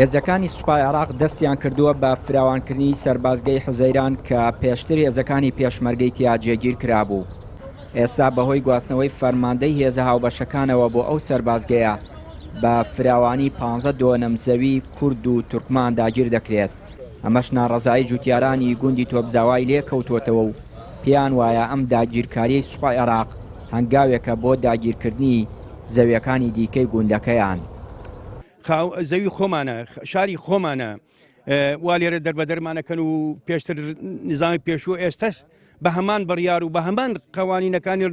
هێزەکانی سوپای عێراق دەستیان کردووە بە فراوانکردنی سەربازگەی حوزەیران کە پێشتر هێزەکانی پێشمەرگەی تیا جێگیر کرابوو. ئێستا بەهۆی گواستنەوەی فەرماندەی هێزە هاوبەشەکانەوە بۆ ئەو سەربازگەیە بە فراوانی 15 دۆنەم زەوی کورد و تورکمان داگیر دەکرێت. ئەمەش ناڕەزایی جوتیارانی گوندی تۆپزاوای لێ کەوتوتەوە و پێیان وایە ئەم داگیرکاریەی سوپای عێراق هەنگاوێکە بۆ داگیرکردنی زەویەکانی دیکەی گوندەکەیان. زەوی خۆمانە، شاری خۆمانە، وا لێرە دەربەدەرمانەکەن و پێشتر نظامی پێشوو ئێستش بە هەمان بڕیار و بە هەمان قەوانینەکانی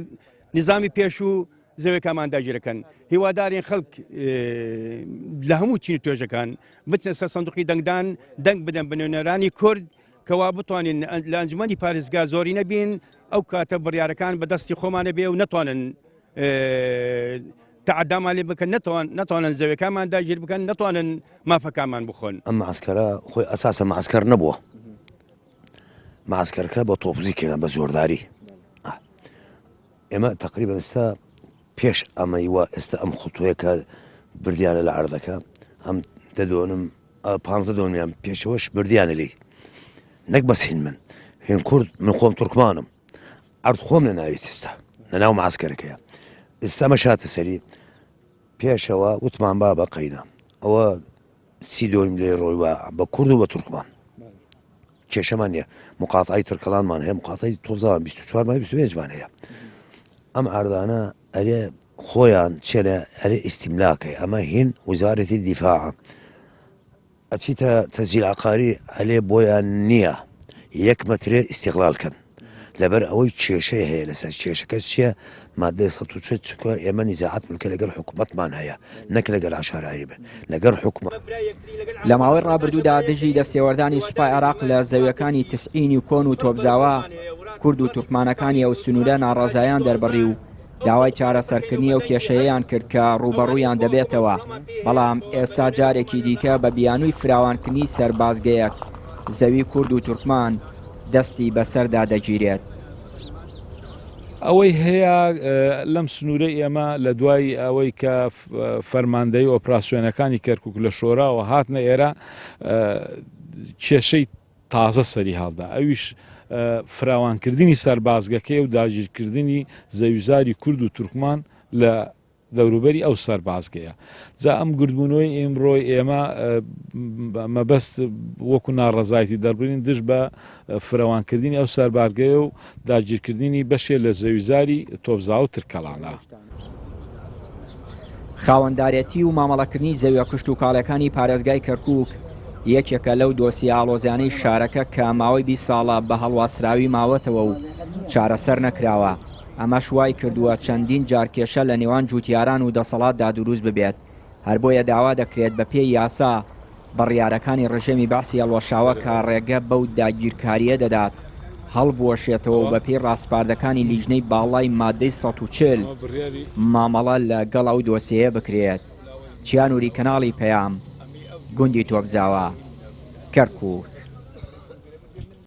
نظامی پێشوو زەویەکانمان داگیرەکەن. هیوادارین خەڵک لە هەموو چین توێژەکان بچنە سەر سندوقی دەنگدان دەنگ بدەن بە نوێنەرانی کورد کەوا بتوانین لە ئەنجومەنی پارێزگا زۆری نەبین، ئەو کاتە بڕیارەکان بەدەستی خۆمانە بێ و نەتوانن تعدامان لێ بکەن، نەتوانن زەویەکانمان داگیر بکەن، نەتوانن مافەکانمان بخۆن. ئەم معسکەرە خۆی ئەساسە معسکەر نەبووە، معسکەرەکە بە تۆپزی کردن بە زۆرداری. ئێمە تقریبا ئێستا پێش ئەمەیوە ئێستا ئەم خوتوەیەکە بردیانە لە عەردەکە ئەم 15 دۆنیان پێشەوەش بردیانە لی نەک بەس هین هین کورد من خۆم تورکمانم، عەرد خۆم لە ناوێت ئێستا لە ناو معسکەرەکەیە. ئێستا مەشاتە سەری پێشەوە وتمان با بە قەیدا ئەوە 30 دۆنیم لێ ڕۆیوە بە کورد و بە تورکمان کێشەمان نییە. مقاتعی ترکەڵانمان هەیە، مقاتعی تۆزاوان 24 مای 25مان هەیە. ئەم عەردانە ئەرێ خۆیان چێنە ئەرێ ئیستیملاکەی ئەمە هین وزارەتی دیفاع ئەچیتە تەسجیل عقاری ئەلێ بۆیان نییە 1 مەترێ ئیستیقلالکەن لەبەر ئەوەی کێشەی هەیە لەسەر کێشەکە چییە؟ مادەی 140 چکە ئێمە نیزاعەت ملکە لەگەر حکوومەتمان هەیە، نەک لەگەر عشارایی بێ لەگەر حکومەت. لە ماوەی ڕابردوودا دژی دەستێوەردانی سوپای عێراق لە زەویەکانی تسعینی و کۆن و تۆپزاوە کورد و تورکمانەکانی ئەو سنوورە ناڕازایان دەربڕی و داوای چارەسەرکردنی ئەو کێشەیەیان کرد کە ڕوبەڕوویان دەبێتەوە. بەڵام ئێستا جارێکی دیکە بە بیانووی فراوانکردنی سەربازگەیەک زەوی کورد و تورکمان دەستی بەسەردا دەگیرێت. ئەوەی هەیە لەم سنوورە ئێمە لە دوای ئەوەی کە فەرماندەی ئۆپراسیۆنەکانی کەرکووک لە شۆراوە هاتنە ئێرە کێشەی تازە سەری هەڵدا، ئەویش فراوانکردنی سەربازگەکەی و داگیرکردنی زەویزاری کورد و تورکمان لە دەوروبەری ئەو سەربازگەیە. جا ئەم گردبوونەوەی ئێمڕۆی ئێمە مەبەست وەکو ناڕەزایەتی دەربڕین دژ بە فراوانکردنی ئەو سەربارگەیە و داگیرکردنی بەشێ لە زەویزاری تۆپزا و ترکەڵانە. خاوەندارەتی و مامەڵەکردنی زەویە کشت و کاڵەکانی پارێزگای کەرکووک یەکێکە لەو دۆسی ئاڵۆزیانەی شارەکە کە ماوەی 20 ساڵە بە هەڵواسراوی ماوەتەوە و چارەسەر نەکراوە. ئەمە شوای کردووە چەندین جارکێشە لە نێوان جوتیاران و دەسەڵاتدا دروست ببێت. هەر بۆیە داوا دەکرێت بە پێی یاسا بڕیارەکانی ڕژێمی باسی هەڵوەشاوە کە ڕێگە بەو داگیرکاریە دەدات هەڵبوەشێتەوە و بە پێی ڕاستپاردەکانی لیژنەی باڵای مادەی 140 مامەڵە لەگەڵ ئەو دۆسیەیە بکرێت. چیانووری کەناڵی پەیام، گوندی تۆپزاوە، کەرکووک.